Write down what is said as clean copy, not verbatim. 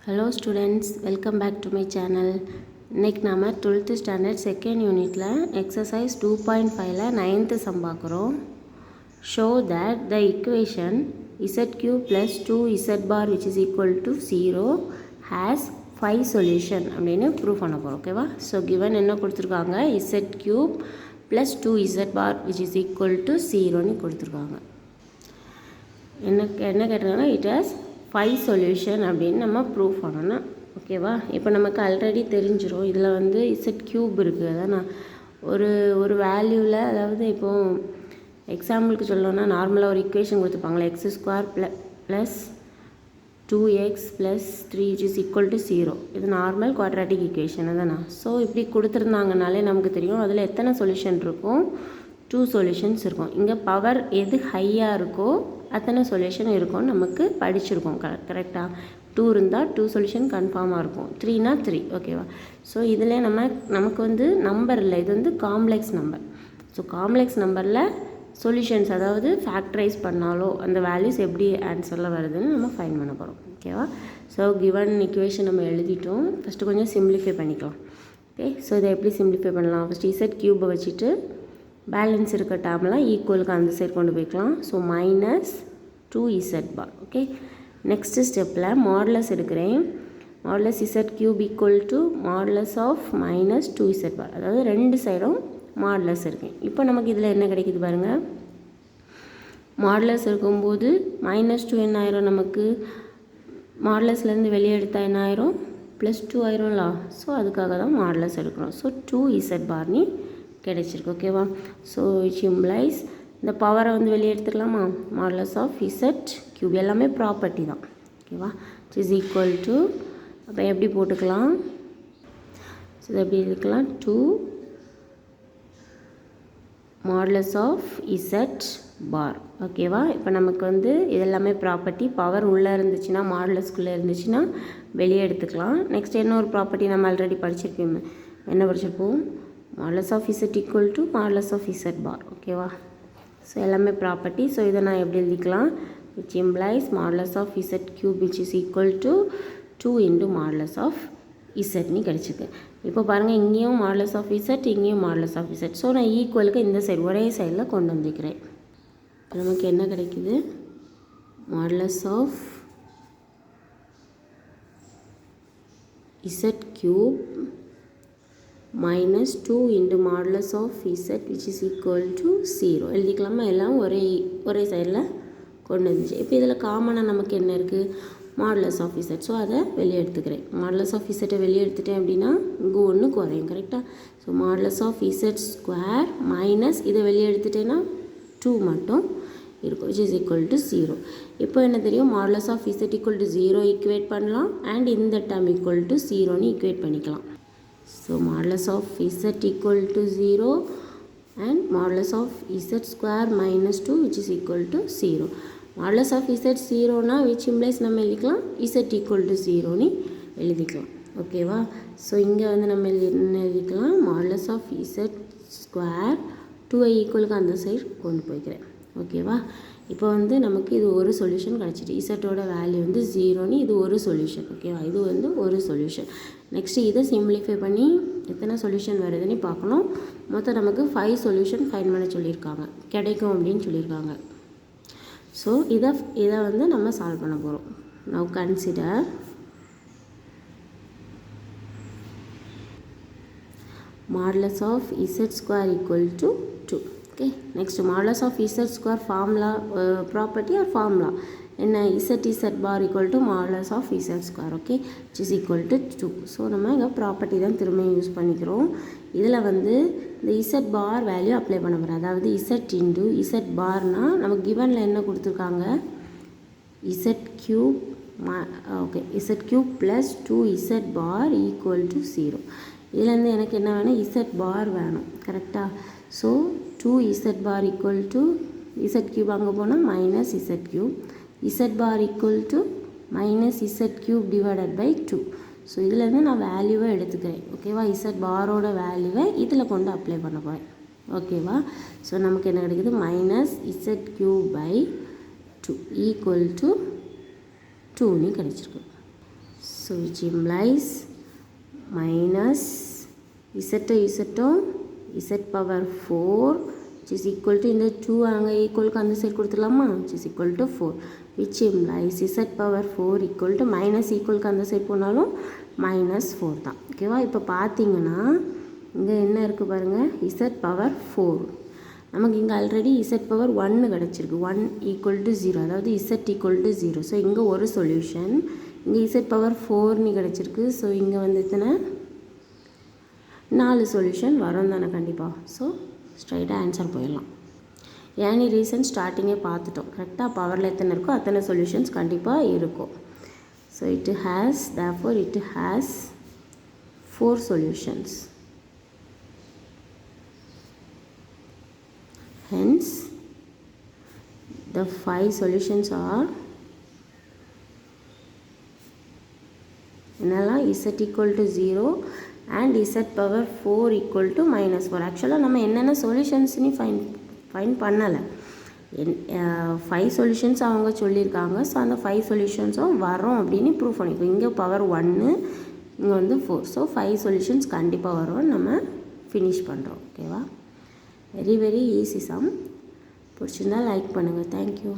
Hello students, welcome back to my channel. இன்னைக்கு நாம 12th standard second unitல exercise 2.5ல 9th sum பார்க்குறோம். Show that the equation z cube plus 2z bar which is equal to 0 has 5 solution அப்படின்னு prove பண்ண போறோம். ஓகேவா? So given என்ன கொடுத்திருக்காங்க z cube plus 2z bar which is equal to 0 னு கொடுத்திருக்காங்க. என்ன கேட்டிருக்காங்கன்னா it has 5 சொல்யூஷன் அப்படின்னு நம்ம ப்ரூவ் பண்ணணும். ஓகேவா? இப்போ நமக்கு ஆல்ரெடி தெரிஞ்சிடும் இதில் வந்து இசட் க்யூப் இருக்குது. அதான் நான் ஒரு வேல்யூவில், அதாவது இப்போது எக்ஸாம்பிளுக்கு சொல்லணும்னா நார்மலாக ஒரு இக்குவேஷன் கொடுத்துருப்பாங்களே x² plus 2x plus 3 is equal to 0. இது நார்மல் குவாட்ராட்டிக் இக்குவேஷன் தானே. ஸோ இப்படி கொடுத்துருந்தாங்கனாலே நமக்கு தெரியும் அதில் எத்தனை சொல்யூஷன் இருக்கும், 2 சொல்யூஷன்ஸ் இருக்கும். இங்கே பவர் எது ஹையாக இருக்கோ அத்தனை சொல்யூஷன் இருக்கும்னு நமக்கு படிச்சிருக்கோம். கரெக்டாக 2 இருந்தால் 2 சொல்யூஷன் கன்ஃபார்மாக இருக்கும், 3னா 3. ஓகேவா? ஸோ இதில் நமக்கு வந்து நம்பர் இல்லை, இது வந்து காம்ப்ளெக்ஸ் நம்பர். ஸோ காம்ப்ளெக்ஸ் நம்பரில் சொல்யூஷன்ஸ், அதாவது ஃபேக்டரைஸ் பண்ணாலோ அந்த வேல்யூஸ் எப்படி ஆன்சரில் வருதுன்னு நம்ம ஃபைண்ட் பண்ண போகிறோம். ஓகேவா? ஸோ கிவன் இக்குவேஷன் நம்ம எழுதிட்டோம். ஃபஸ்ட்டு கொஞ்சம் சிம்பிளிஃபை பண்ணிக்கலாம். ஓகே, ஸோ இதை எப்படி சிம்பிளிஃபை பண்ணலாம்? ஃபஸ்ட் இசட் க்யூப்பை வச்சுட்டு பேலன்ஸ் இருக்க டேர்ம்லாம் ஈக்குவலுக்கு அந்த சைடு கொண்டு போய்க்கலாம். So -2z bar. Okay, next ஸ்டெப்பில் மாடுலஸ் எடுக்கிறேன். Modulus Z cube equal to modulus of -2z bar, அதாவது ரெண்டு சைடும் மாடுலஸ் இருக்கேன். இப்போ நமக்கு இதில் என்ன கிடைக்குது பாருங்கள். மாடுலஸ் இருக்கும்போது -2 என்ன ஆயிரும், நமக்கு மாடுலஸ்லேருந்து வெளியே எடுத்தால் என்ன ஆயிரும், +2 ஆயிரும்ல. ஸோ அதுக்காக தான் மாடுலஸ் எடுக்கிறோம். ஸோ 2z bar நீ கிடைச்சிருக்கு. ஓகேவா? ஸோ இட் இம்ப்ளைஸ் இந்த பவரை வந்து வெளியே எடுத்துக்கலாமா, மாடுலஸ் ஆஃப் இசட் க்யூப் எல்லாமே ப்ராப்பர்ட்டி தான். ஓகேவா? இட் இஸ் ஈக்குவல் டு, அப்போ எப்படி போட்டுக்கலாம், ஸோ இது எப்படி இருக்கலாம், 2 மாடுலஸ் ஆஃப் இசட் பார். ஓகேவா? இப்போ நமக்கு வந்து இதெல்லாமே ப்ராப்பர்ட்டி. பவர் உள்ளே இருந்துச்சுன்னா, மாடுலஸ்குள்ளே இருந்துச்சுன்னா வெளியே எடுத்துக்கலாம். நெக்ஸ்ட் என்ன ஒரு ப்ராப்பர்ட்டி நம்ம ஆல்ரெடி படிச்சிருப்போம், என்ன படிச்சிருப்போம், modulus of Z equal to modulus of z bar. ஓகேவா? ஸோ எல்லாமே ப்ராப்பர்ட்டி. ஸோ இதை நான் எப்படி எழுதிக்கலாம், which implies modulus of Z cube which is equal to 2 into modulus of இசட்னு கிடச்சிது. இப்போ பாருங்கள், இங்கேயும் மாடுலஸ் ஆஃப் இசட், இங்கேயும் மாடுலஸ் ஆஃப் இசட். ஸோ நான் ஈக்குவலுக்கு இந்த சைடு ஒரே சைடில் கொண்டு வந்துக்கிறேன். நமக்கு என்ன கிடைக்குது, modulus of Z cube -2 into modulus of Z which is equal to 0 எழுதிக்கலாமா. எல்லாம் ஒரே சைடில் கொண்டு வந்துச்சு. இப்போ இதில் காமனாக நமக்கு என்ன இருக்குது, மாடுலஸ் ஆஃப் இசட். ஸோ அதை வெளியே எடுத்துக்கிறேன். மாடுலஸ் ஆஃப் இசட்டை வெளியே எடுத்துட்டேன் அப்படின்னா இங்கே ஒன்று குறையும். கரெக்டாக? So modulus of Z square minus இதை வெளியே எடுத்துட்டேன்னா 2 மட்டும் இருக்கும், விச் இஸ் ஈக்குவல் டு 0. இப்போ என்ன தெரியும், modulus of Z equal to 0 equate பண்ணலாம், அண்ட் இந்த டேர்ம் ஈக்குவல் டு 0ன்னு ஈக்குவேட் பண்ணிக்கலாம். So modulus of z equal to 0 and modulus of z square minus 2 which is equal to 0. Modulus of z 0 na which implies நம்ம எழுதிக்கலாம் z equal to 0 நீ எழுதிக்கலாம். ஓகேவா? So இங்கே வந்து நம்ம எழுதிக்கலாம் modulus of z square 2 ஈக்குவலுக்கு அந்த சைடு கொண்டு போய்க்கிறேன். ஓகேவா? இப்போ வந்து நமக்கு இது ஒரு சொல்யூஷன் கிடச்சிட்டு, இசட்டோட வேல்யூ வந்து 0ன்னு இது ஒரு சொல்யூஷன். ஓகேவா? இது வந்து ஒரு சொல்யூஷன். நெக்ஸ்ட்டு இதை சிம்பிளிஃபை பண்ணி எத்தனை சொல்யூஷன் வருதுன்னு பார்க்கணும். மொத்தம் நமக்கு 5 சொல்யூஷன் ஃபைண்ட் பண்ண சொல்லியிருக்காங்க, கிடைக்கும் அப்படின்னு சொல்லியிருக்காங்க. ஸோ இதை வந்து நம்ம சால்வ் பண்ண போகிறோம். Now consider modulus of Z square equal to 2. Okay, next modulus of Z square formula, property or formula என்ன, z bar equal to modulus of Z square. Okay, which is equal to 2. So நம்ம இங்கே property தான் திரும்ப use பண்ணிக்கிறோம். இதில் வந்து இந்த Z பார் value apply பண்ண போகிறோம். அதாவது இசட் இன்டு இசட் பார்னால் நமக்கு கிவனில் என்ன கொடுத்துருக்காங்க, Z cube. Okay, Z cube plus 2z bar equal to 0. இதுலேருந்து எனக்கு என்ன வேணும், இசட் பார் வேணும். கரெக்டாக? So 2z bar equal to Z cube அங்கே போனால் minus Z cube, Z bar equal to minus Z cube divided by 2. ஸோ இதுலேருந்து நான் வேல்யூவை எடுத்துக்கிறேன். ஓகேவா? இசட் பாரோட வேல்யூவை இதில் கொண்டு அப்ளை பண்ண போகிறேன். ஓகேவா? ஸோ நமக்கு என்ன கிடைக்குது, minus Z cube by 2 equal to 2ன்னு கிடச்சிருக்கு. ஸோ which implies மைனஸ் இசட்டும் z power 4 which is equal to இந்த 2 அங்கே ஈக்குவலுக்கு அந்த சைடு கொடுத்துடலாமா which is equal to 4 which implies z power 4 equal to minus ஈக்குவலுக்கு அந்த சைடு போனாலும் மைனஸ் 4 தான் ஓகேவா இப்போ பார்த்தீங்கன்னா இங்கே என்ன இருக்குது பாருங்கள் z பவர் 4 நமக்கு இங்கே ஆல்ரெடி z பவர் 1 கிடச்சிருக்கு 1 ஈக்குவல் டு 0 அதாவது z ஈக்குவல் டு 0 ஸோ இங்கே ஒரு சொல்யூஷன் இங்கே z பவர் 4 கிடச்சிருக்கு ஸோ இங்கே வந்து எத்தனை 4 சொல்யூஷன் வரும் தானே கண்டிப்பாக ஸோ ஸ்ட்ரைட்டாக ஆன்சர் போயிடலாம் ஏனி ரீசன் ஸ்டார்டிங்கே பார்த்துட்டோம் கரெக்டாக பவரில் எத்தனை இருக்கோ அத்தனை சொல்யூஷன்ஸ் கண்டிப்பாக இருக்கும் so it has therefore it has 4 solutions. Hence, the 5 solutions are z equal to 0 and z power 4 equal to minus 4. Actually, நம்ம என்னென்ன சொல்யூஷன்ஸ் நீ ஃபைன் பண்ணலை 5 சொல்யூஷன்ஸ் அவங்க சொல்லியிருக்காங்க ஸோ அந்த 5 சொல்யூஷன்ஸும் வரும் அப்படின்னு ப்ரூவ் பண்ணிக்கோ இங்கே பவர் 1 இங்கே வந்து 4 ஸோ 5 சொல்யூஷன்ஸ் கண்டிப்பாக வரும் நம்ம ஃபினிஷ் பண்ணுறோம் ஓகேவா வெரி வெரி ஈஸி சம் பிடிச்சிருந்தா லைக் பண்ணுங்கள் தேங்க்யூ